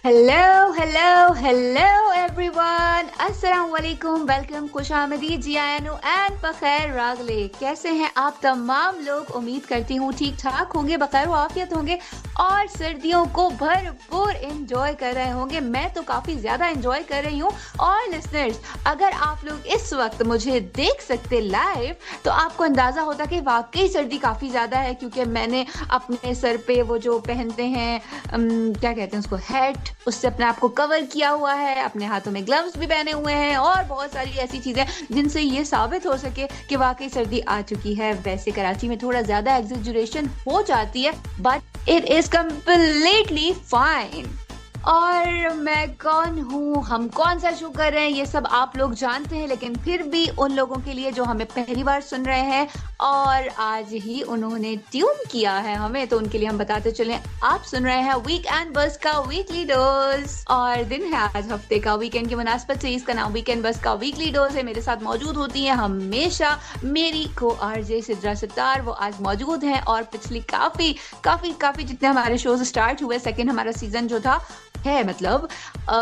Hello hello hello everyone, अस्सलाम वालेकुम, welcome, खुशामदीद, जियानो एंड बखैर रागले। कैसे हैं आप तमाम लोग? उम्मीद करती हूँ ठीक ठाक होंगे, बखैर आफियत होंगे और सर्दियों को भरपूर एंजॉय कर रहे होंगे। मैं तो काफ़ी ज़्यादा एंजॉय कर रही हूँ। और लिसनर्स, अगर आप लोग इस वक्त मुझे देख सकते लाइव तो आपको अंदाज़ा होता कि वाकई सर्दी काफ़ी ज़्यादा है, क्योंकि मैंने अपने सर पे वो जो पहनते हैं क्या कहते हैं उसको, हैट, उससे अपने आप को कवर किया हुआ है। अपने हाथों में ग्लव्स भी पहने हुए हैं और बहुत सारी ऐसी चीजें जिनसे ये साबित हो सके कि वाकई सर्दी आ चुकी है। वैसे कराची में थोड़ा ज्यादा एग्जेजरेशन हो जाती है, but it is completely fine. और मैं कौन हूँ, हम कौन सा शो कर रहे हैं, ये सब आप लोग जानते हैं, लेकिन फिर भी उन लोगों के लिए जो हमें पहली बार सुन रहे हैं और आज ही उन्होंने ट्यून किया है हमें, तो उनके लिए हम बताते चलें। आप सुन रहे हैं वीकेंड बस का वीकली डोज, और दिन है आज हफ्ते का, वीकेंड की मुनासबत से इसका नाम वीकेंड बस का वीकली डोज है। मेरे साथ मौजूद होती हैं हमेशा मेरी को आरजे सिद्रा सत्तार, वो आज मौजूद हैं। और पिछली काफी काफी काफी जितने हमारे शोज स्टार्ट हुए, सेकेंड हमारा सीजन जो था है, मतलब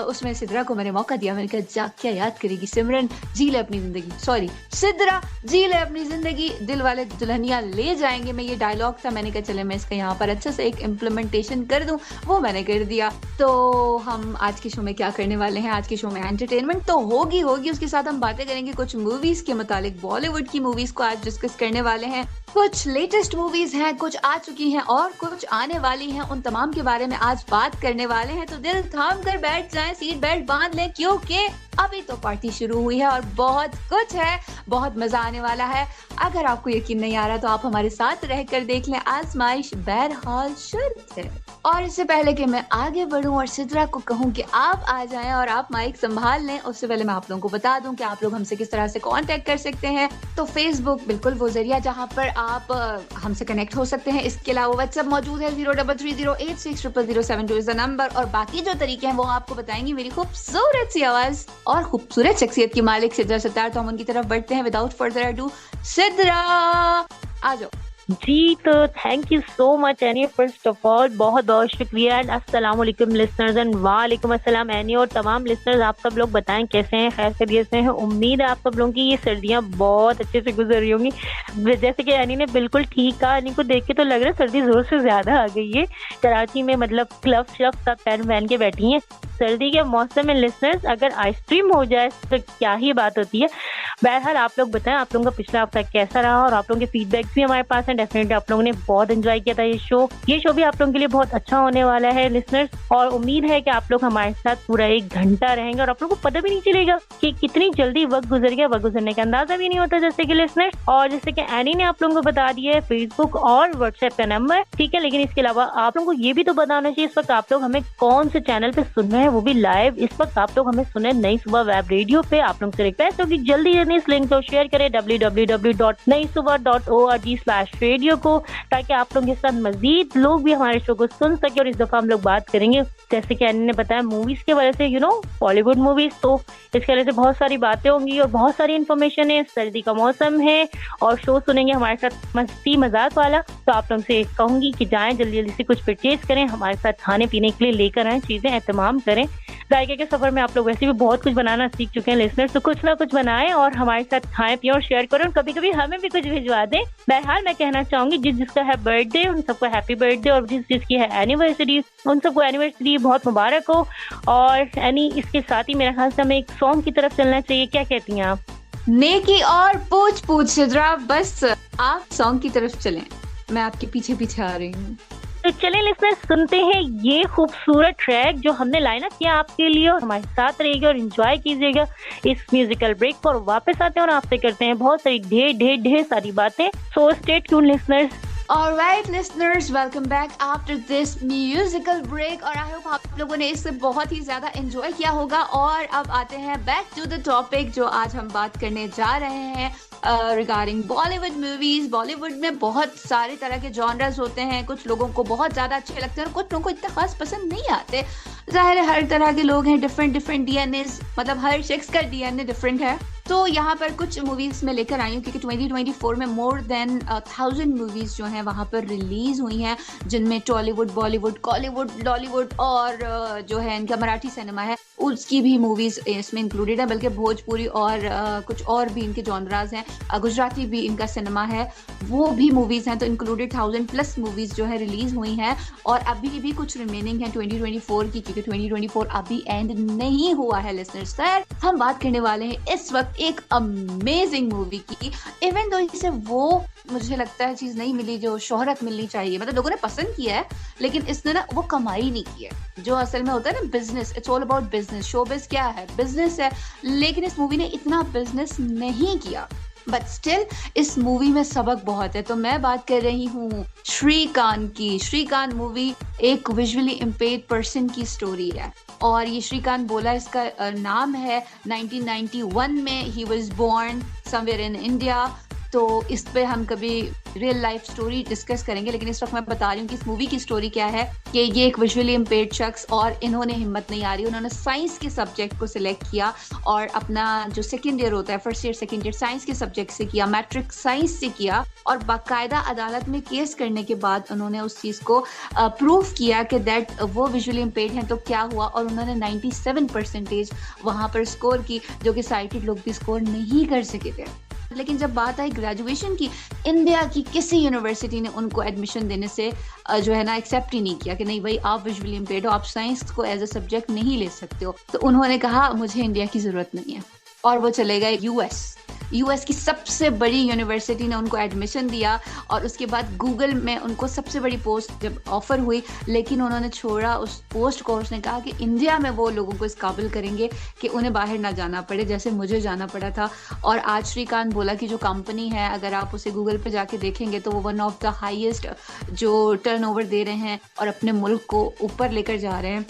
उसमें सिद्रा को मैंने मौका दिया। मैंने कहा जा क्या याद करेगी सिमरन, जी ले अपनी जिंदगी, सॉरी सिद्रा, जी ले अपनी जिंदगी, दिल वाले दुल्हनिया ले जाएंगे में ये डायलॉग था। मैंने कहा चले मैं इसका यहाँ पर अच्छे से एक इम्प्लीमेंटेशन कर दूं, वो मैंने कर दिया। तो हम आज के शो में क्या करने वाले हैं, आज के शो में एंटरटेनमेंट तो होगी होगी, उसके साथ हम बातें करेंगे कुछ मूवीज के मुतालिक। बॉलीवुड की मूवीज को आज डिस्कस करने वाले हैं। कुछ लेटेस्ट मूवीज हैं, कुछ आ चुकी हैं और कुछ आने वाली हैं, उन तमाम के बारे में आज बात करने वाले हैं। तो दिल थाम कर बैठ जाएं, सीट बेल्ट बांध लें, क्योंकि अभी तो पार्टी शुरू हुई है और बहुत कुछ है, बहुत मजा आने वाला है। अगर आपको यकीन नहीं आ रहा तो आप हमारे साथ रहकर देख लें। आजमाइश बहरहाल शर्त है। और इससे पहले कि मैं आगे बढ़ूं और सिद्रा को कहूं कि आप आ जाएं और आप माइक संभाल लें, उससे पहले मैं आप लोगों को बता दूं कि आप लोग हमसे किस तरह से कांटेक्ट कर सकते हैं। तो फेसबुक बिल्कुल वो जरिया जहां पर आप हमसे कनेक्ट हो सकते हैं। इसके अलावा व्हाट्सएप मौजूद है, 0330860007 इज द नंबर। और बाकी जो तरीके हैं वो आपको बताएंगी मेरी खूबसूरत सी आवाज और खूबसूरत शख्सियत की मालिक सिद्रा सत्तार। तो हम उनकी तरफ बढ़ते हैं विदाउट फर्दर अडू। सिद्रा आ जाओ जी। तो thank you so much any, first of all बहुत बहुत शुक्रिया एंड अस्सलाम वालेकुम लिसनर्स एंड वालेकुम अस्सलाम एनी। और तमाम लिसनर्स आप सब लोग बताएं कैसे हैं, खैर खैरियत से हैं। उम्मीद है आप सब लोगों की ये सर्दियां बहुत अच्छे से गुजर रही होंगी। जैसे कि एनी ने बिल्कुल ठीक कहा, एनी को देख के तो लग रहा है सर्दी जोर से ज्यादा आ गई है कराची में, मतलब ग्लव श्लव सब पहन के बैठी है। सर्दी के मौसम में लिसनर्स अगर आइसक्रीम हो जाए तो क्या ही बात होती है। बहरहाल आप लोग बताएं आप लोगों का पिछला हफ्ता कैसा रहा, और आप लोगों के फीडबैक भी हमारे पास है। डेफिनेटली आप लोगों ने बहुत एंजॉय किया था ये शो भी आप लोगों के लिए बहुत अच्छा होने वाला है लिसनर्स। और उम्मीद है कि आप लोग हमारे साथ पूरा 1 घंटा रहेंगे और आप लोगों को पता भी नहीं चलेगा कि कितनी जल्दी वक्त गुजर गया, वक्त गुजरने का अंदाजा भी नहीं होता जैसे कि लिसनर्स। और जैसे कि एनी ने आप लोगों को बता दिया है फेसबुक और व्हाट्सएप का नंबर, ठीक है। लेकिन इसके अलावा आप लोगों को ये भी तो बताना चाहिए इस वक्त आप लोग हमें कौन से चैनल पे सुन रहे हैं, वो भी लाइव। इस वक्त आप लोग हमें सुने नई सुबह वेब रेडियो पे। आप लोग से रिक्वेस्ट होगी जल्दी जल्दी इस लिंक को शेयर करें www.naisubah.org/radio को, ताकि आप लोग के साथ मजीद लोग भी हमारे शो को सुन सके। और इस दफा हम लोग बात करेंगे जैसे कि अन्य ने बताया मूवीज के वजह से, बॉलीवुड मूवीज, तो इसके वजह से बहुत सारी बातें होंगी और बहुत सारी इन्फॉर्मेशन है। सर्दी का मौसम है और शो सुनेंगे हमारे साथ मस्ती मजाक वाला। तो आप लोग से कहूंगी कि जाएं जल्दी जल्दी से कुछ परचेज करें, हमारे साथ खाने पीने के लिए लेकर आए चीजें, एहतमाम करें। जायके के सफर में आप लोग वैसे भी बहुत कुछ बनाना सीख चुके हैं लिसनर्स, तो कुछ ना कुछ बनाएं और हमारे साथ खाएं पिए और शेयर करें, और कभी कभी हमें भी कुछ भिजवा दें। बहरहाल मैं कहना चाहूंगी जिसका है बर्थडे उन सबको हैप्पी बर्थडे, और जिसकी है एनिवर्सरी उन सबको एनिवर्सरी बहुत मुबारक हो। और एनी इसके साथ ही मेरा ख्याल से हमें एक सॉन्ग की तरफ चलना चाहिए, क्या कहती हैं आप? नेकी और पूछ पूछ सिद्रा, बस आप सॉन्ग की तरफ चलें, मैं आपके पीछे पीछे आ रही हूँ। तो चलिए लिसनर्स सुनते हैं ये खूबसूरत ट्रैक जो हमने लाइन अप किया आपके लिए, और हमारे साथ रहिएगा और एंजॉय कीजिएगा इस म्यूजिकल ब्रेक पर। वापस आते हैं और आपसे करते हैं बहुत सारी ढेर सारी बातें। So stay tune listeners. Alright listeners, welcome back after this musical break, और आई होप आप लोगों ने इससे बहुत ही ज्यादा एंजॉय किया होगा। और अब आते हैं बैक टू द टॉपिक जो आज हम बात करने जा रहे हैं रिगार्डिंग बॉलीवुड मूवीज। बॉलीवुड में बहुत सारे तरह के जॉनर्स होते हैं, कुछ लोगों को बहुत ज्यादा अच्छे लगते हैं और कुछ लोगों को इतना खास पसंद नहीं आते। जाहिर है हर तरह के लोग हैं, डिफरेंट डीएनए, मतलब हर शख्स का डीएनए डिफरेंट है। तो यहाँ पर कुछ मूवीज में लेकर आई हूँ क्योंकि 2024 में मोर देन 1000 मूवीज जो हैं वहाँ पर रिलीज हुई हैं, जिनमें टॉलीवुड, बॉलीवुड, कॉलीवुड, लॉलीवुड और जो है इनका मराठी सिनेमा है उसकी भी मूवीज इसमें इंक्लूडेड है, बल्कि भोजपुरी और कुछ और भी इनके जॉनराज हैं, गुजराती भी इनका सिनेमा है, वो भी मूवीज हैं। तो इंक्लूडेड 1000+ मूवीज जो है रिलीज हुई हैं और अभी भी कुछ रिमेनिंग है 2024 की, क्योंकि 2024 अभी एंड नहीं हुआ है लिसनर्स। सर हम बात करने वाले हैं इस वक्त एक अमेजिंग मूवी की, इवन दो इसे वो मुझे लगता है चीज नहीं मिली जो शोहरत मिलनी चाहिए, मतलब लोगों ने पसंद किया है लेकिन इसने ना वो कमाई नहीं की है जो असल में होता है ना business, it's all about business, showbiz क्या है, बिजनेस है, लेकिन इस मूवी ने इतना बिजनेस नहीं किया, बट स्टिल इस मूवी में सबक बहुत है। तो मैं बात कर रही हूँ श्रीकांत की। श्रीकांत मूवी एक विजुअली इम्पेयर्ड पर्सन की स्टोरी है और ये श्रीकांत बोला इसका नाम है। 1991 में ही was born somewhere in India. तो इस पे हम कभी रियल लाइफ स्टोरी डिस्कस करेंगे, लेकिन इस वक्त मैं बता रही हूँ कि इस मूवी की स्टोरी क्या है कि ये एक विजुअली इम्पेयर्ड शख्स और इन्होंने हिम्मत नहीं आ रही, उन्होंने साइंस के सब्जेक्ट को सिलेक्ट किया और अपना जो सेकेंड ईयर होता है, first year second year science के सब्जेक्ट से किया, मैट्रिक साइंस से किया और बाकायदा अदालत में केस करने के बाद उन्होंने उस चीज को प्रूव किया कि दैट वो विजुअली इम्पेयर्ड हैं। तो क्या हुआ, और उन्होंने 97% वहां पर स्कोर की, जो कि साइटेड लोग भी स्कोर नहीं कर सके थे। लेकिन जब बात आई ग्रेजुएशन की, इंडिया की किसी यूनिवर्सिटी ने उनको एडमिशन देने से जो है ना एक्सेप्ट ही नहीं किया कि नहीं भाई आप विजुअली इम्पेयर्ड हो, आप साइंस को एज अ सब्जेक्ट नहीं ले सकते हो। तो उन्होंने कहा मुझे इंडिया की जरूरत नहीं है और वो चले गए यूएस की सबसे बड़ी यूनिवर्सिटी ने उनको एडमिशन दिया और उसके बाद गूगल में उनको सबसे बड़ी पोस्ट जब ऑफर हुई, लेकिन उन्होंने छोड़ा उस पोस्ट को। उसने कहा कि इंडिया में वो लोगों को इस काबिल करेंगे कि उन्हें बाहर ना जाना पड़े, जैसे मुझे जाना पड़ा था। और आज श्रीकांत बोला कि जो कंपनी है, अगर आप उसे गूगल पे जाके देखेंगे तो वो वन ऑफ द हाईएस्ट जो टर्नओवर दे रहे हैं और अपने मुल्क को ऊपर लेकर जा रहे हैं,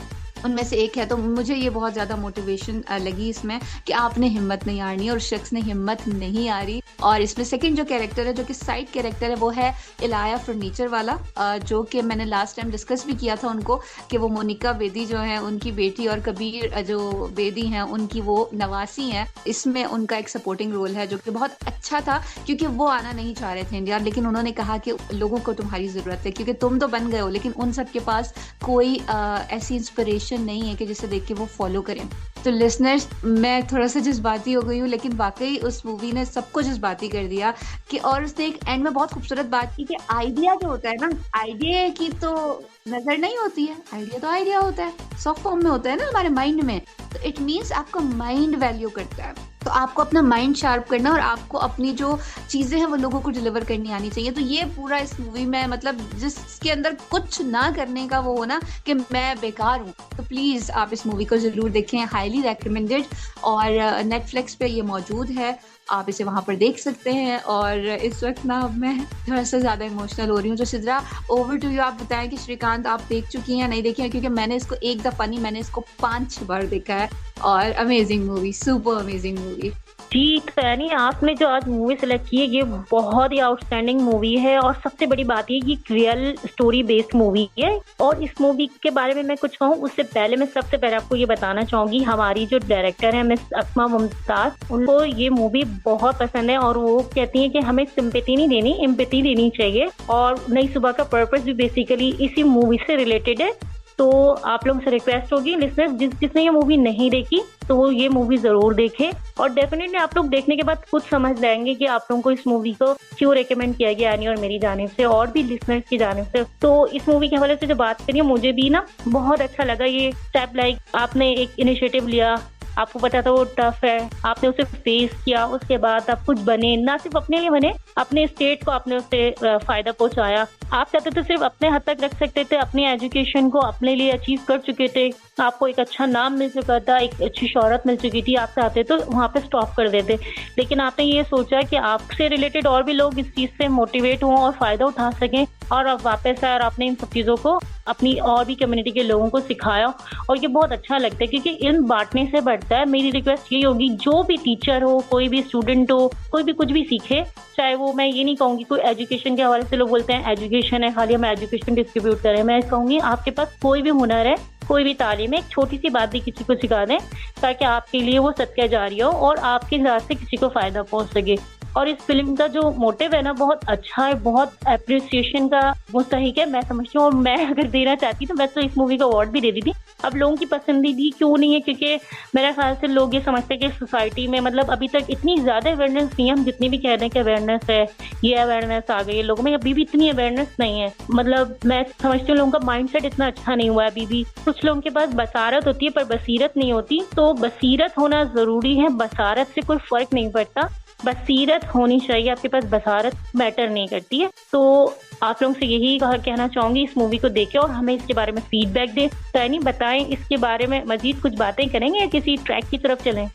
उनमें से एक है। तो मुझे ये बहुत ज़्यादा मोटिवेशन लगी इसमें कि आपने हिम्मत नहीं हारनी, और शख्स ने हिम्मत नहीं हारी। और इसमें सेकंड जो कैरेक्टर है, जो कि साइड कैरेक्टर है, वो है इलाया फर्नीचर वाला, जो कि मैंने लास्ट टाइम डिस्कस भी किया था उनको कि वो मोनिका बेदी जो है उनकी बेटी और कबीर जो बेदी हैं उनकी वो नवासी हैं। इसमें उनका एक सपोर्टिंग रोल है जो कि बहुत अच्छा था, क्योंकि वो आना नहीं चाह रहे थे इंडिया, लेकिन उन्होंने कहा कि लोगों को तुम्हारी ज़रूरत है क्योंकि तुम तो बन गए हो, लेकिन उन सब के पास कोई ऐसी इंस्पिरेशन नहीं है कि जिसे देख के वो फॉलो करें। तो लिसनर्स, मैं थोड़ा सा जज्बाती हो गई हूँ, लेकिन वाकई उस मूवी ने सबको जज्बाती कर दिया कि, और उसने एक एंड में बहुत खूबसूरत बात की कि आइडिया जो होता है ना, आइडिया की तो नजर नहीं होती है, आइडिया तो आइडिया होता है, सॉफ्ट फॉर्म में होता है ना हमारे माइंड में। तो इट मीन्स आपका माइंड वैल्यू करता है, तो आपको अपना माइंड शार्प करना और आपको अपनी जो चीजें हैं वो लोगों को डिलीवर करनी आनी चाहिए। तो ये पूरा इस मूवी में, मतलब जिसके अंदर कुछ ना करने का वो हो ना कि मैं बेकार हूँ, तो प्लीज आप इस मूवी को जरूर देखें, हाईली रेकमेंडेड। और नेटफ्लिक्स पे ये मौजूद है, आप इसे वहां पर देख सकते हैं। और इस वक्त ना अब मैं थोड़ा सा ज्यादा इमोशनल हो रही हूँ। तो सिद्रा, ओवर टू यू, आप बताएं कि श्रीकांत आप देख चुकी हैं या नहीं देखी है, क्योंकि मैंने इसको एक दफा नहीं, मैंने इसको 5 बार देखा है। और amazing movie, super amazing movie. जी, तो यानी आपने जो आज मूवी सेलेक्ट की है ये बहुत ही आउटस्टैंडिंग मूवी है, और सबसे बड़ी बात ये कि रियल स्टोरी बेस्ड मूवी है। और इस मूवी के बारे में मैं कुछ कहूँ उससे पहले मैं सबसे पहले आपको ये बताना चाहूंगी, हमारी जो डायरेक्टर है मिस अस्मा मुमताज, उनको ये मूवी बहुत पसंद है और वो कहती है कि हमें सिंपैथी नहीं देनी, एम्पैथी देनी चाहिए। और नई सुबह का पर्पस भी बेसिकली इसी मूवी से रिलेटेड है। तो आप लोगों से रिक्वेस्ट होगी लिसनर्स, जिसने ये मूवी नहीं देखी तो वो ये मूवी जरूर देखें, और डेफिनेटली आप लोग देखने के बाद खुद समझ जाएंगे कि आप लोगों को इस मूवी को क्यों रेकमेंड किया गया यानी और मेरी जानिब से और भी लिसनर्स की जानिब से। तो इस मूवी के हवाले से जो बात करिए, मुझे भी ना बहुत अच्छा लगा ये स्टेप, लाइक आपने एक इनिशिएटिव लिया, आपको पता था वो टफ है, आपने उसे फेस किया, उसके बाद आप कुछ बने, ना सिर्फ अपने लिए बने, अपने स्टेट को आपने उससे फायदा पहुंचाया। आप चाहते थे सिर्फ अपने हद तक रख सकते थे, अपनी एजुकेशन को अपने लिए अचीव कर चुके थे, आपको एक अच्छा नाम मिल चुका था, एक अच्छी शोहरत मिल चुकी थी, आप चाहते तो वहाँ पे स्टॉप कर देते, लेकिन आपने ये सोचा कि आपसे रिलेटेड और भी लोग इस चीज से मोटिवेट हों और फायदा उठा सकें, और अब वापस आए और आपने इन सब चीजों को अपनी और भी कम्युनिटी के लोगों को सिखाया। और ये बहुत अच्छा लगता है क्योंकि इल्म बांटने से बढ़ता है। मेरी रिक्वेस्ट ये होगी, जो भी टीचर हो, कोई भी स्टूडेंट हो, कोई भी कुछ भी सीखे, चाहे वो, मैं ये नहीं कहूंगी कोई एजुकेशन के हवाले से लोग बोलते हैं एजुकेशन है खाली, हम एजुकेशन डिस्ट्रीब्यूट करें, मैं कहूंगी आपके पास कोई भी हुनर है, कोई भी तालीम है, एक छोटी सी बात भी किसी को सिखा दें, ताकि आपके लिए वो सदका जारिया हो और आपके साथ से किसी को फायदा पहुंच सके। और इस फिल्म का जो मोटिव है ना बहुत अच्छा है, बहुत अप्रिसिएशन का मुस्तहिक है मैं समझती हूँ। और मैं अगर देना चाहती तो मैं तो इस मूवी का अवार्ड भी दे दी थी। अब लोगों की पसंदीदी क्यों नहीं है, क्योंकि मेरे ख्याल से लोग ये समझते हैं कि सोसाइटी में मतलब अभी तक इतनी ज्यादा अवेयरनेस नहीं है। हम जितनी भी कह रहे हैं कि अवेयरनेस है, ये अवेयरनेस आ गई है, लोगों में अभी भी इतनी अवेयरनेस नहीं है। मतलब मैं समझती हूँ लोगों का माइंडसेट इतना अच्छा नहीं हुआ है अभी भी। कुछ लोगों के पास बसारत होती है पर बसीरत नहीं होती, तो बसीरत होना जरूरी है, बसारत से कोई फर्क नहीं पड़ता, बसीरत होनी चाहिए आपके पास, बसारत मैटर नहीं करती है। तो आप लोगों से यही कहना चाहूंगी, इस मूवी को देखें और हमें इसके बारे में फीडबैक दें। तो यानी बताएं इसके बारे में मजीद कुछ बातें करेंगे या किसी ट्रैक की तरफ चलें?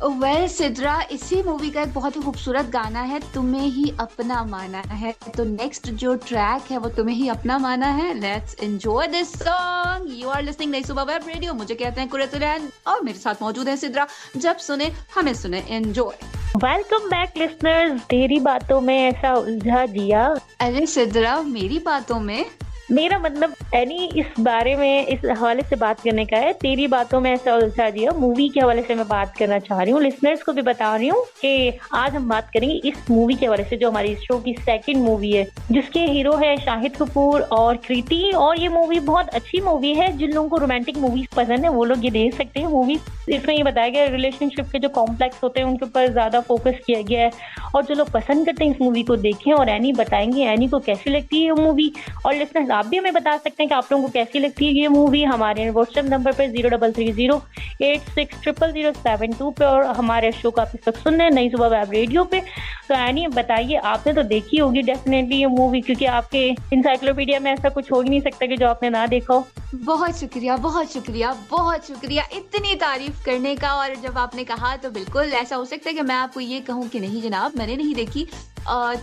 वेल सिद्रा, इसी मूवी का एक बहुत ही खूबसूरत गाना है, तुम्हें ही अपना माना है। तो नेक्स्ट जो ट्रैक है वो तुम्हें ही अपना माना है। Let's enjoy this song. You are listening नई सुबह वेब रेडियो। मुझे कहते हैं कुरैन और मेरे साथ मौजूद है सिद्रा। जब सुने हमें सुने, एंजॉय। Welcome back listeners. तेरी बातों में ऐसा उलझा जिया। अरे सिद्रा, मेरी बातों में मेरा मतलब एनी इस बारे में इस हवाले से बात करने का है। तेरी बातों में ऐसा उलझा दिया मूवी के हवाले से मैं बात करना चाह रही हूँ। लिसनर्स को भी बता रही हूँ कि आज हम बात करेंगे इस मूवी के हवाले से जो हमारी शो की सेकंड मूवी है, जिसके हीरो है शाहिद कपूर और कृति। और ये मूवी बहुत अच्छी मूवी है। जिन लोगों को रोमांटिक मूवीज पसंद है वो लोग ये देख सकते हैं मूवी। इसमें ये बताया गया रिलेशनशिप के जो कॉम्प्लेक्स होते हैं उनके ऊपर ज्यादा फोकस किया गया है। और जो लोग पसंद करते हैं इस मूवी को देखें। और एनी बताएंगे एनी को कैसी लगती है ये मूवी। और लिसनर्स आप भी हमें बता सकते हैं कि आप लोगों को कैसी लगती है ये मूवी हमारे व्हाट्सएप नंबर पे 0330860007 पे। और हमारे शो का आप इस वक्त सुन रहे हैं नई सुबह वेब रेडियो पे। तो एनी बताइए, आपने तो देखी होगी डेफिनेटली ये मूवी, क्योंकि आपके इंसाइक्लोपीडिया में ऐसा कुछ हो ही नहीं सकता कि जो आपने ना देखा हो। बहुत शुक्रिया, बहुत शुक्रिया, बहुत शुक्रिया इतनी तारीफ करने का। और जब आपने कहा तो बिल्कुल ऐसा हो सकता है कि मैं आपको ये कहूँ कि नहीं जनाब, मैंने नहीं देखी।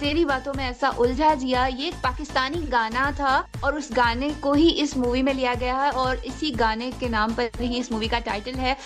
तेरी बातों में ऐसा उलझा जिया ये एक पाकिस्तानी गाना था और उस गाने को ही इस मूवी में लिया गया है। और इसी गाने के नाम पर ही इस मूवी का टाइटल है।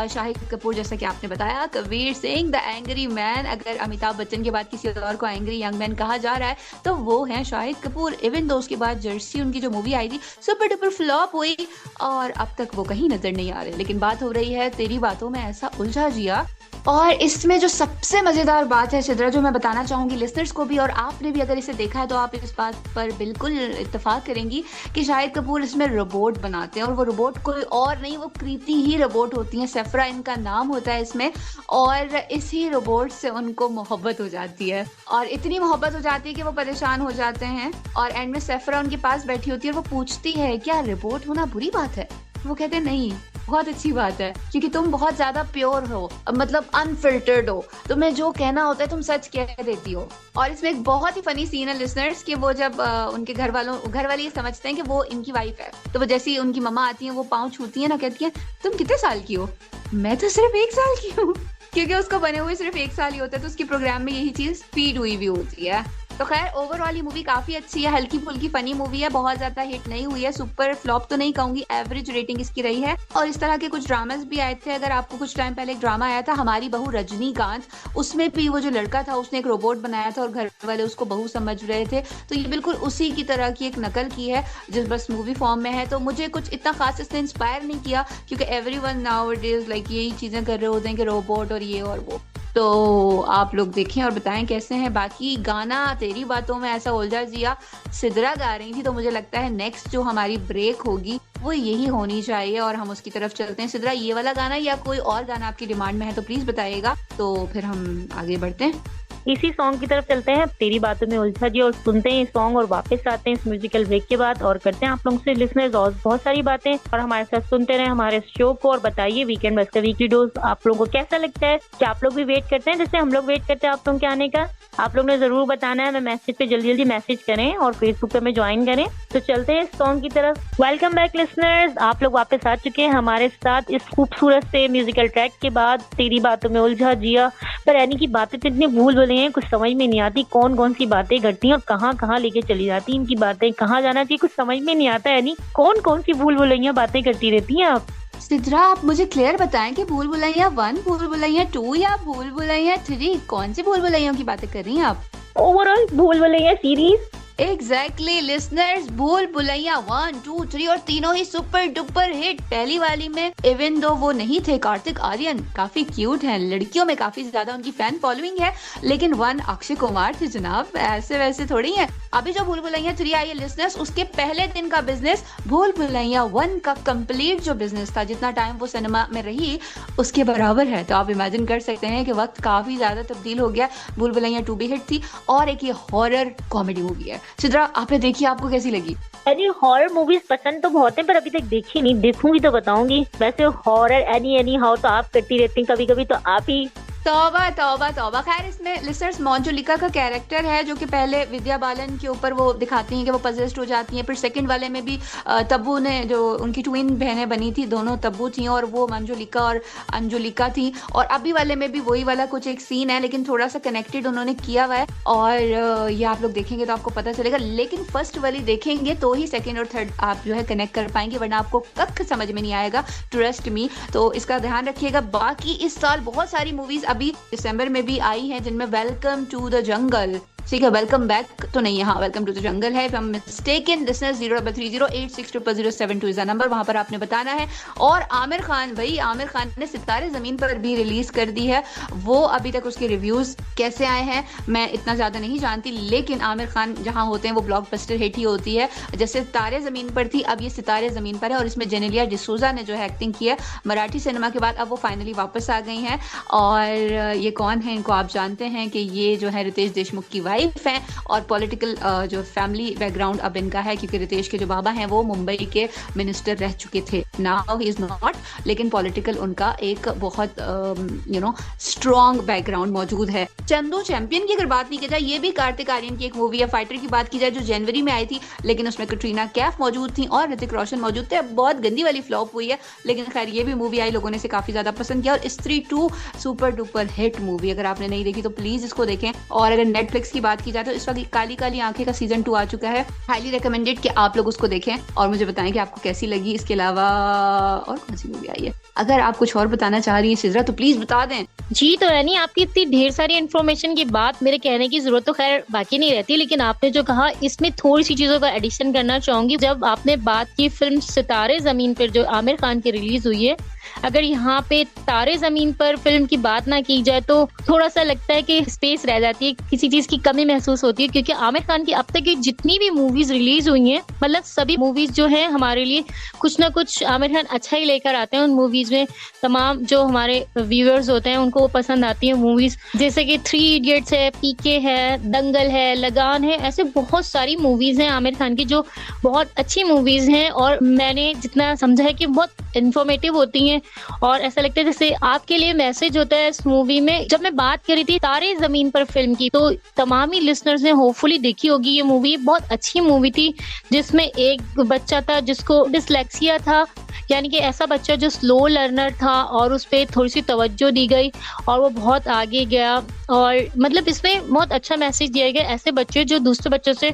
शाहिद कपूर, जैसा कि आपने बताया, Kabir Singh the angry man. अगर अमिताभ बच्चन के बाद किसी और को एंग्री यंग मैन कहा जा रहा है तो वो है शाहिद कपूर। इवन दो उसके बाद जर्सी उनकी जो मूवी आई थी सुपर डुपर फ्लॉप हुई और अब तक वो कहीं नजर नहीं आ रहे। लेकिन बात हो रही है तेरी बातों में ऐसा उलझा जिया। और इसमें जो सबसे मजेदार बात है सिद्रा, जो मैं बताना चाहूंगी लिसनर्स को भी, और आपने भी अगर इसे देखा है तो आप इस बात पर बिल्कुल इत्तेफाक करेंगी कि शाहिद कपूर इसमें रोबोट बनाते हैं। और वो रोबोट कोई और नहीं, वो कृति ही रोबोट होती हैं। सेफरा इनका नाम होता है इसमें। और इसी रोबोट से उनको मोहब्बत हो जाती है और इतनी मोहब्बत हो जाती है कि वो परेशान हो जाते हैं। और एंड में सेफरा उनके पास बैठी होती है और वो पूछती है क्या रोबोट होना बुरी बात है? वो कहते हैं नहीं, बहुत अच्छी बात है, क्योंकि तुम बहुत ज्यादा प्योर हो, मतलब अनफिल्टर्ड हो, तुम्हें जो कहना होता है तुम सच कह देती हो। और इसमें एक बहुत ही फनी सीन है लिसनर्स कि वो जब उनके घर वाले ये समझते हैं कि वो इनकी वाइफ है, तो वो जैसे ही उनकी मम्मा आती है वो पाँव छूती है ना, कहती है तुम कितने साल की हो? मैं तो सिर्फ 1 साल की हूँ, क्योंकि उसको बने हुए सिर्फ 1 साल ही होता है। तो उसके प्रोग्राम में यही चीज फीड हुई भी होती है। तो खैर ओवरऑल ये मूवी काफी अच्छी है, हल्की फुल्की फनी मूवी है, बहुत ज्यादा हिट नहीं हुई है, सुपर फ्लॉप तो नहीं कहूंगी, एवरेज रेटिंग इसकी रही है। और इस तरह के कुछ ड्रामास भी आए थे। अगर आपको कुछ टाइम पहले एक ड्रामा आया था हमारी बहू रजनीकांत, उसमें भी वो जो लड़का था उसने एक रोबोट बनाया था और घर वाले उसको बहू समझ रहे थे। तो ये बिल्कुल उसी की तरह की एक नकल की है जो बस मूवी फॉर्म में है। तो मुझे कुछ इतना खास इसने इंस्पायर नहीं किया, क्योंकि एवरीवन नाउअडेज लाइक यही चीजें कर रहे होते हैं कि रोबोट और ये और वो। तो आप लोग देखें और बताएं कैसे हैं। बाकी गाना तेरी बातों में ऐसा उलझा जिया सिद्रा गा रही थी, तो मुझे लगता है नेक्स्ट जो हमारी ब्रेक होगी वो यही होनी चाहिए और हम उसकी तरफ चलते हैं। सिद्रा, ये वाला गाना या कोई और गाना आपकी डिमांड में है तो प्लीज बताइएगा, तो फिर हम आगे बढ़ते हैं। इसी सॉन्ग की तरफ चलते हैं, तेरी बातों में उलझा जी, और सुनते हैं इस सॉन्ग और वापस आते हैं इस म्यूजिकल ब्रेक के बाद और करते हैं आप लोगों से लिसनर्स और बहुत सारी बातें। और हमारे साथ सुनते रहे हमारे शो को और बताइए वीकेंड बस का वीकली डोज आप लोगों को कैसा लगता है, क्या आप लोग भी वेट करते हैं जैसे हम लोग वेट करते हैं आप लोगों के आने का? आप लोग ने जरूर बताना है, हमें मैसेज पे जल्दी जल्दी मैसेज करें और फेसबुक पे हमें ज्वाइन करें। तो चलते हैं इस सॉन्ग की तरफ। वेलकम बैक लिसनर्स, आप लोग वापस आ चुके हैं हमारे साथ इस खूबसूरत से म्यूजिकल ट्रैक के बाद। तेरी बातों में उलझा जिया पर यानी की बातें तो इतनी भूल भुले हैं, कुछ समझ में नहीं आती कौन कौन सी बातें करती हैं और कहाँ कहाँ लेके चली जाती हैं इनकी बातें, कहाँ जाना चाहिए कुछ समझ में नहीं आता। यानी कौन कौन सी भूल भुलैया बातें करती रहती हैं आप? सिद्रा, आप मुझे क्लियर बताएं कि भूल भुलैया 1, भूल भुलैया 2 या भूल भुलैया 3, कौन सी भूल भुलैया की बातें कर रही हैं आप? ओवरऑल भूल भुलैया सीरीज एग्जैक्टली लिसनर्स, भूल भुलैया 1, 2, 3 और तीनों ही सुपर डुपर हिट। पहली वाली में इवन दो वो नहीं थे कार्तिक आर्यन, काफी क्यूट हैं, लड़कियों में काफी ज्यादा उनकी फैन फॉलोइंग है, लेकिन 1 अक्षय कुमार थे जनाब, ऐसे वैसे थोड़ी हैं। अभी जो भूल भुलैया 3 आई है लिसनर्स, उसके पहले दिन का बिजनेस भूल भुलैया 1 का कंप्लीट जो बिजनेस था, जितना टाइम वो सिनेमा में रही उसके बराबर है। तो आप इमेजिन कर सकते हैं कि वक्त काफी ज्यादा तब्दील हो गया। भूल भुलैया 2 भी हिट थी और एक ये हॉरर कॉमेडी मूवी है। सिद्रा आपने देखी, आपको कैसी लगी? यानी हॉरर मूवीज पसंद तो बहुत है पर अभी तक देखी नहीं, देखूंगी तो बताऊंगी। वैसे हॉरर एनी हाउ तो आप करती रहती हैं, कभी कभी तो आप ही। तौबा तौबा तौबा। खैर इसमें लिसनर्स मंजुलिका का कैरेक्टर है जो कि पहले विद्या बालन के ऊपर वो दिखाती हैं कि वो पजेस्ड हो जाती हैं। फिर सेकंड वाले में भी तब्बू ने, जो उनकी ट्विन बहनें बनी थी, दोनों तब्बू थी और वो मंजुलिका और अंजुलिका थी। और अभी वाले में भी वही वाला कुछ एक सीन है, लेकिन थोड़ा सा कनेक्टेड उन्होंने किया हुआ है और ये आप लोग देखेंगे तो आपको पता चलेगा। लेकिन फर्स्ट वाली देखेंगे तो ही सेकेंड और थर्ड आप जो है कनेक्ट कर पाएंगे, वरना आपको कख समझ में नहीं आएगा, ट्रस्ट मी। तो इसका ध्यान रखिएगा। बाकी इस साल बहुत सारी मूवीज अभी दिसंबर में भी आई है, जिनमें वेलकम टू द जंगल, ठीक है, वेलकम बैक तो नहीं है, हाँ वेलकम टू द जंगल है। मिस्टेकन लिसनर्स 0330860072 इज नंबर, वहां पर आपने बताना है। और आमिर खान, भाई आमिर खान ने सितारे जमीन पर भी रिलीज कर दी है। वो अभी तक उसके रिव्यूज कैसे आए हैं मैं इतना ज्यादा नहीं जानती, लेकिन आमिर खान जहां होते हैं वो ब्लॉकबस्टर हिट ही होती है। जैसे तारे जमीन पर थी, अब ये सितारे जमीन पर है और इसमें जेनेलिया डिसूजा ने जो है एक्टिंग की है मराठी सिनेमा के बाद। अब वो फाइनली वापस आ गई हैं और ये कौन है इनको आप जानते हैं कि ये जो है रितेश देशमुख की वाइफ है और पॉलिटिकल जो फैमिली बैकग्राउंड अब इनका है, क्योंकि रितेश के जो बाबा हैं वो मुंबई के मिनिस्टर रह चुके थे। नाउ ही इज नॉट, लेकिन पॉलिटिकल उनका एक बहुत स्ट्रॉन्ग बैकग्राउंड मौजूद है। चंदू चैंपियन की अगर बात नहीं की जाए, ये भी कार्तिक आर्यन की एक मूवी है। फाइटर की बात की जाए जो जनवरी में आई थी, लेकिन उसमें कटरीना कैफ मौजूद थी और ऋतिक रोशन मौजूद थे। बहुत गंदी वाली फ्लॉप हुई है, लेकिन खैर ये भी मूवी आई, लोगों ने इसे काफी ज्यादा पसंद किया। और स्त्री 2 सुपर डुपर हिट मूवी, अगर आपने नहीं देखी तो प्लीज इसको देखें। और अगर नेटफ्लिक्स की बात की जाए तो इस वक्त काली काली आंखें का सीजन 2 आ चुका है, हाईली रिकमेंडेड कि आप लोग उसको देखें और मुझे बताएं कि आपको कैसी लगी। इसके अलावा और कौन सी मूवी आई है? अगर आप कुछ और बताना चाह रही हैं सिजरा तो प्लीज बता दें। जी तो यानी आपकी इतनी ढेर सारी इन्फॉर्मेशन के बाद मेरे कहने की जरूरत तो खैर बाकी नहीं रहती, लेकिन आपने जो कहा इसमें थोड़ी सी चीजों का एडिशन करना चाहूंगी। जब आपने बात की फिल्म सितारे जमीन पर जो आमिर खान की रिलीज हुई है, अगर यहाँ पे तारे जमीन पर फिल्म की बात ना की जाए तो थोड़ा सा लगता है कि स्पेस रह जाती है, किसी चीज की कमी महसूस होती है। क्योंकि आमिर खान की अब तक की जितनी भी मूवीज रिलीज हुई हैं, मतलब सभी मूवीज जो है हमारे लिए कुछ ना कुछ आमिर खान अच्छा ही लेकर आते हैं। उन मूवीज में तमाम जो हमारे व्यूअर्स होते हैं उनको पसंद आती है मूवीज, जैसे कि 3 इडियट्स है, पीके है, दंगल है, लगान है, ऐसे बहुत सारी मूवीज हैं आमिर खान की जो बहुत अच्छी मूवीज हैं और मैंने जितना समझा है कि बहुत इन्फॉर्मेटिव होती हैं और ऐसा लगता है जैसे आपके लिए मैसेज होता है इस मूवी में। जब मैं बात कर रही थी तारे जमीन पर फिल्म की, तो तमाम ही लिसनर्स ने होपफुली देखी होगी ये मूवी। बहुत अच्छी मूवी थी जिसमें एक बच्चा था जिसको डिसलेक्सिया था, यानी कि ऐसा बच्चा जो स्लो लर्नर था और उस पर थोड़ी सी तवज्जो दी गई और वो बहुत आगे गया। और मतलब इसमें बहुत अच्छा मैसेज दिया गया, ऐसे बच्चे जो दूसरे बच्चों से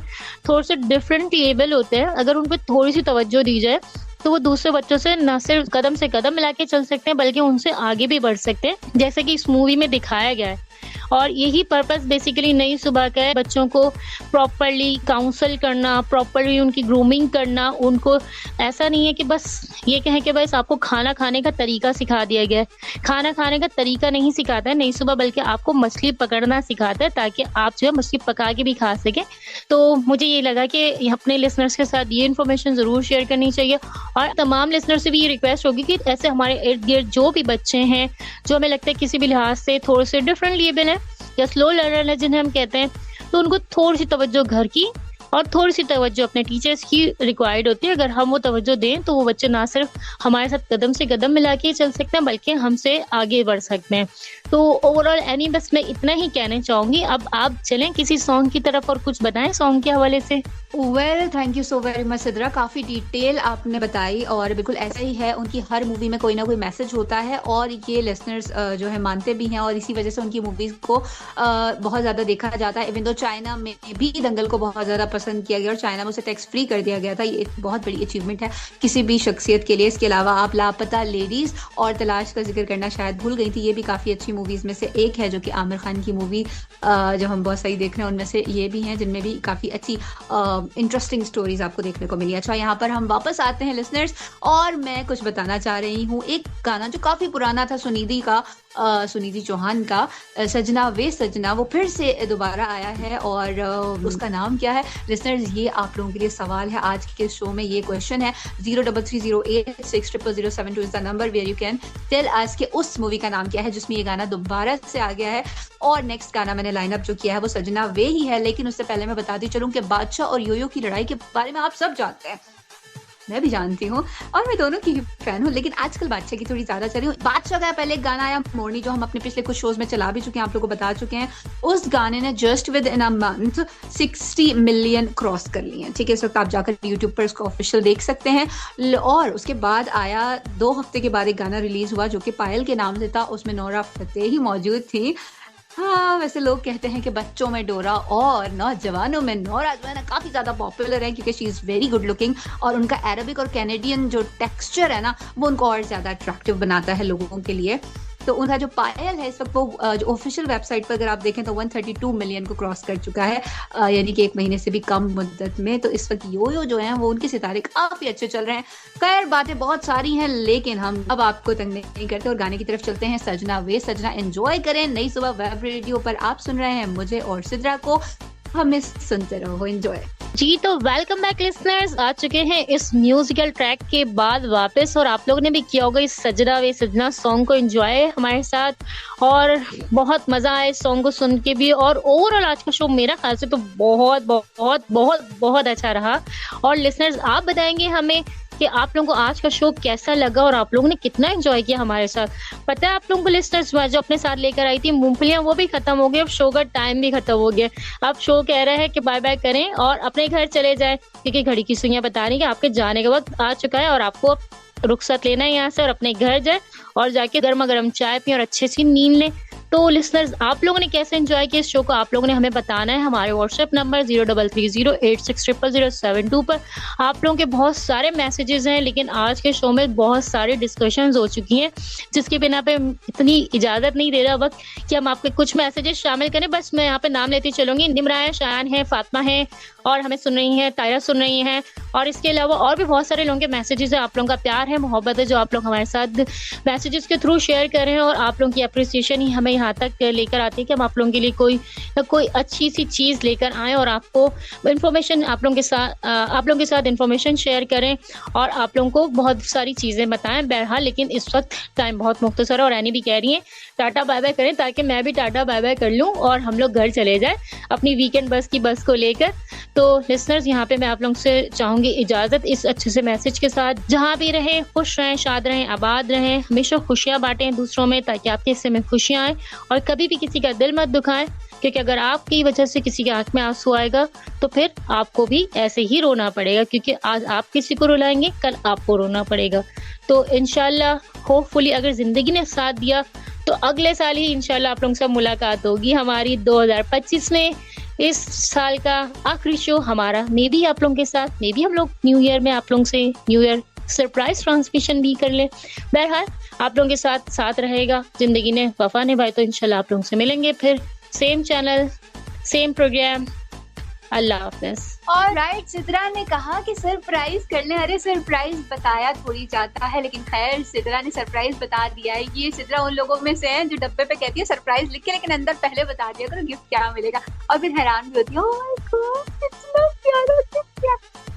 थोड़े से डिफरेंट लेवल होते हैं, अगर उन पर थोड़ी सी तवज्जो दी जाए तो वो दूसरे बच्चों से न सिर्फ कदम से कदम मिला के चल सकते हैं बल्कि उनसे आगे भी बढ़ सकते हैं, जैसे कि इस मूवी में दिखाया गया है। और यही पर्पस बेसिकली नई सुबह का है, बच्चों को प्रॉपरली काउंसल करना, प्रॉपरली उनकी ग्रूमिंग करना। उनको ऐसा नहीं है कि बस ये कहें कि बस आपको खाना खाने का तरीका सिखा दिया गया है। खाना खाने का तरीका नहीं सिखाता है नई सुबह, बल्कि आपको मछली पकड़ना सिखाता है ताकि आप जो है मछली पका के भी खा सकें। तो मुझे ये लगा कि अपने लिसनर्स के साथ ये इन्फॉर्मेशन जरूर शेयर करनी चाहिए और तमाम लिसनर्स से भी ये रिक्वेस्ट होगी कि ऐसे हमारे इर्द गिर्द जो भी बच्चे हैं जो हमें लगता है किसी भी लिहाज से थोड़े से डिफरेंट लेवल है या स्लो लर्नर है जिन्हें हम कहते हैं, तो उनको थोड़ी सी तवज्जो घर की और थोड़ी सी तवज्जो अपने टीचर्स की रिक्वायर्ड होती है। अगर हम वो तवज्जो दें तो वो बच्चे ना सिर्फ हमारे साथ कदम से कदम मिला के चल सकते हैं बल्कि हमसे आगे बढ़ सकते हैं। तो ओवरऑल एनी बस मैं इतना ही कहना चाहूंगी। अब आप चलें किसी सॉन्ग की तरफ और कुछ बताएं सॉन्ग के हवाले से। Well thank you so very much Sidra, काफ़ी डिटेल आपने बताई और बिल्कुल ऐसा ही है। उनकी हर मूवी में कोई ना कोई मैसेज होता है और ये लिसनर्स जो है मानते भी हैं और इसी वजह से उनकी मूवीज़ को बहुत ज़्यादा देखा जाता है। इवन दो चाइना में भी दंगल को बहुत ज़्यादा पसंद किया गया और चाइना में उसे टैक्स फ्री कर दिया गया था। ये एक बहुत बड़ी अचीवमेंट है किसी भी शख्सियत के लिए। इसके अलावा आप लापता लेडीज़ और तलाश का जिक्र करना शायद भूल गई थी, ये भी काफ़ी अच्छी मूवीज में से एक है, जो कि आमिर खान की मूवी जो हम बहुत सही देख रहे हैं उनमें से ये भी हैं, जिनमें भी काफी अच्छी इंटरेस्टिंग स्टोरीज आपको देखने को मिली। अच्छा, यहाँ पर हम वापस आते हैं लिसनर्स, और मैं कुछ बताना चाह रही हूँ। एक गाना जो काफी पुराना था सुनिधि का, सुनिधि चौहान का, सजना वे सजना, वो फिर से दोबारा आया है। और उसका नाम क्या है लिसनर्स, ये आप लोगों के लिए सवाल है आज के शो में। ये क्वेश्चन है 0330860072 is the number where you can tell us कि उस मूवी का नाम क्या है जिसमें ये गाना दोबारा से आ गया है। और नेक्स्ट गाना मैंने लाइनअप जो किया है वो सजना वे ही है, लेकिन उससे पहले मैं बताती चलूं कि बादशाह और योयो की लड़ाई के बारे में आप सब जानते हैं, मैं भी जानती हूँ, और मैं दोनों की फैन हूँ, लेकिन आजकल बादशाह की थोड़ी ज्यादा चली हूँ। बादशाह का पहले एक गाना आया मोरनी, जो हम अपने पिछले कुछ शोज में चला भी चुके हैं, आप लोगों को बता चुके हैं। उस गाने ने just with in a month 60 million cross कर लिए हैं। ठीक है, इस वक्त आप जाकर यूट्यूब पर उसको ऑफिशियल देख सकते हैं। और उसके बाद आया 2 हफ्ते के बाद एक गाना रिलीज हुआ जो कि पायल के नाम से था, उसमें नोरा फतेही ही मौजूद थी। हाँ, वैसे लोग कहते हैं कि बच्चों में डोरा और नौजवानों में नोरा जो है ना काफी ज्यादा पॉपुलर है, क्योंकि she is very good looking, और उनका अरबिक और कैनेडियन जो टेक्सचर है ना वो उनको और ज्यादा अट्रैक्टिव बनाता है लोगों के लिए। तो उनका जो पायल है इस वक्त वो जो ऑफिशियल वेबसाइट पर अगर आप देखें तो 132 मिलियन को क्रॉस कर चुका है, यानी कि 1 महीने से भी कम मुद्दत में। तो इस वक्त योयो जो है वो उनके सितारे काफी अच्छे चल रहे हैं। खैर, बातें बहुत सारी हैं, लेकिन हम अब आपको तंग नहीं करते और गाने की तरफ चलते हैं। सजना वे सजना एंजॉय करें। नई सुबह वेब रेडियो पर आप सुन रहे हैं मुझे और सिद्रा को, हमें सुनते रहो, एंजॉय। जी, तो वेलकम बैक लिसनर्स, आ चुके हैं इस म्यूजिकल ट्रैक के बाद वापस, और आप लोगों ने भी किया होगा इस सजना वे सजना सॉन्ग को एंजॉय हमारे साथ, और बहुत मजा आया इस सॉन्ग को सुन के भी। और ओवरऑल आज का शो मेरा ख्याल से तो बहुत बहुत बहुत बहुत अच्छा रहा। और लिसनर्स, आप बताएंगे हमें कि आप लोगों को आज का शो कैसा लगा और आप लोगों ने कितना एंजॉय किया हमारे साथ। पता है आप लोगों को लिसनर्स, जो अपने साथ लेकर आई थी मूंगफलियां, वो भी खत्म हो गई, अब शो का टाइम भी खत्म हो गया। अब शो कह रहे हैं कि बाय बाय करें और अपने घर चले जाएं, क्योंकि घड़ी की सुइयां बता रही कि आपके जाने का वक्त आ चुका है और आपको रुखसत लेना है यहाँ से, और अपने घर जाए और जाके गर्मा गर्म चाय पिए और अच्छे से नींद लें। तो लिसनर्स, आप लोगों ने कैसे एंजॉय किया इस शो को, आप लोगों ने हमें बताना है हमारे व्हाट्सएप नंबर 0330860072 पर। आप लोगों के बहुत सारे मैसेजेस हैं, लेकिन आज के शो में बहुत सारी डिस्कशंस हो चुकी हैं, जिसके बिना पे इतनी इजाजत नहीं दे रहा वक्त कि हम आपके कुछ मैसेजेस शामिल करें। बस मैं यहाँ पे नाम लेती चलूंगी। निमराया, शायान है, फातिमा है, और हमें सुन रही हैं, तायरा सुन रही हैं, और इसके अलावा और भी बहुत सारे लोगों के मैसेजेस हैं। आप लोगों का प्यार है, मोहब्बत है, जो आप लोग हमारे साथ मैसेजेस के थ्रू शेयर कर रहे हैं, और आप लोगों की अप्रिसिएशन ही हमें यहाँ तक लेकर आती है कि हम आप लोगों के लिए कोई अच्छी सी चीज लेकर आए और आपको इन्फॉर्मेशन आप लोगों के साथ इन्फॉर्मेशन शेयर करें और आप लोगों को बहुत सारी चीजें बताएं। बहरहाल, लेकिन इस वक्त टाइम बहुत मुख्तसर है और एनी भी कह रही है टाटा बाय बाय करें, ताकि मैं भी टाटा बाय बाय कर लूं और हम लोग घर चले जाए अपनी वीकेंड बस को लेकर। तो लिसनर्स, यहाँ पे मैं आप लोगों से चाहूंगी इजाजत इस अच्छे से मैसेज के साथ। जहाँ भी रहे खुश रहें, शाद रहें, आबाद रहें, हमेशा खुशियां बांटें दूसरों में, ताकि आपके हिस्से में खुशियां आए, और कभी भी किसी का दिल मत दुखाएं, क्योंकि अगर आपकी वजह से किसी की आंख में आंसू आएगा तो फिर आपको भी ऐसे ही रोना पड़ेगा, क्योंकि आज आप किसी को रुलाएंगे, कल आपको रोना पड़ेगा। तो इंशाल्लाह, होपफुली, अगर जिंदगी ने साथ दिया तो अगले साल ही इंशाल्लाह आप लोगों से मुलाकात होगी हमारी 2025 में। इस साल का आखिरी शो हमारा, मे भी आप लोगों के साथ, मे भी हम लोग न्यू ईयर में आप लोगों से न्यू ईयर सरप्राइज ट्रांसमिशन भी कर ले। बहरहाल, आप लोगों के साथ रहेगा, जिंदगी ने वफा निभाई, तो इंशाल्लाह आप लोगों से मिलेंगे फिर सेम चैनल सेम प्रोग्राम। अल्लाह हाफिज। और राइट, सिद्रा ने कहा कि सरप्राइज कर लें। अरे सरप्राइज बताया थोड़ी जाता है, लेकिन खैर सिद्रा ने सरप्राइज बता दिया है। ये सिद्रा उन लोगों में से है जो डब्बे पे कहती है सरप्राइज लिख के, लेकिन अंदर पहले बता दिया करो गिफ्ट क्या मिलेगा, और फिर हैरान भी होती है, ओह माय गॉड इतना प्यारा गिफ्ट।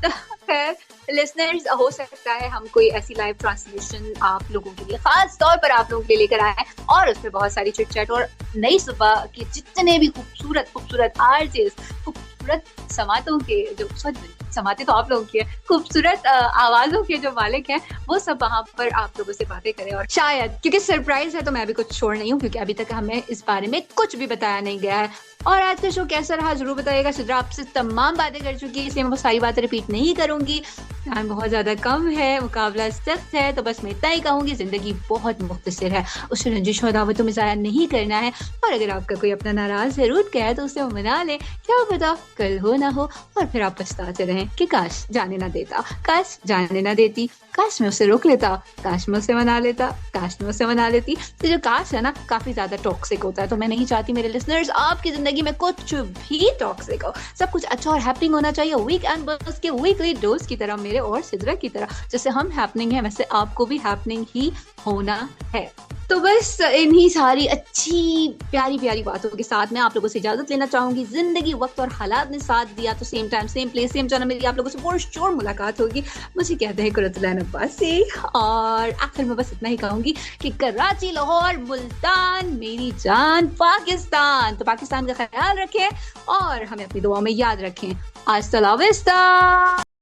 तो खैर लिसनर्स, हो सकता है हम कोई ऐसी लाइव ट्रांसलेशन आप लोगों के लिए, खास तौर पर आप लोगों के लिए लेकर आए हैं, और उसमें बहुत सारी चिट चैट और नई सुबह के जितने भी खूबसूरत आरजेस, खूबसूरत समातों के जो समाते तो आप लोगों की है, खूबसूरत आवाजों के जो मालिक हैं, वो सब वहाँ पर आप लोगों से बातें करें। और शायद क्योंकि सरप्राइज है तो मैं भी कुछ छोड़ नहीं हूँ, क्योंकि अभी तक हमें इस बारे में कुछ भी बताया नहीं गया है। और आज का शो कैसा रहा जरूर बताइएगा। सिद्रा आपसे तमाम बातें कर चुकी है, इसलिए मैं वो सारी बातें रिपीट नहीं करूंगी, टाइम बहुत ज्यादा कम है, मुकाबला सख्त है, तो बस मैं इतना ही कहूंगी, जिंदगी बहुत मुख्तसर है, उसे रंजिश और दावतों में जाया नहीं करना है। और अगर आपका कोई अपना नाराज है, रूठ गया है, तो उसे मना ले, क्या पता कल हो ना हो, और फिर आप पछताते रहें कि काश जाने ना देता, काश जाने ना देती, काश मैं उसे रोक लेता, काश मैं उसे मना लेता, काश मैं उसे मना लेती। तो जो काश है ना काफी ज्यादा टॉक्सिक होता है, तो मैं नहीं चाहती मेरे लिसनर्स आपकी जिंदगी में कुछ भी टॉक्सिक हो। सब कुछ अच्छा और हैपनिंग होना चाहिए, वीकेंड बस के वीकली डोज की तरह, मेरे और सिद्रा की तरह। जैसे हम हैपनिंग है वैसे आपको भी हैपनिंग ही होना है। तो बस इन्हीं सारी अच्छी प्यारी प्यारी बातों के साथ मैं आप लोगों से इजाजत लेना चाहूंगी। जिंदगी वक्त और हालात ने साथ दिया तो same time same place same channel मेरी आप लोगों से बहुत श्योर मुलाकात होगी। मुझे कहते हैं कुरतुलैन अब्बासी, और आखिर में बस इतना ही कहूंगी कि कराची, लाहौर, मुल्तान, मेरी जान पाकिस्तान। तो पाकिस्तान का ख्याल रखें और हमें अपनी दुआ में याद रखें। अस्सलाम वालेकुम।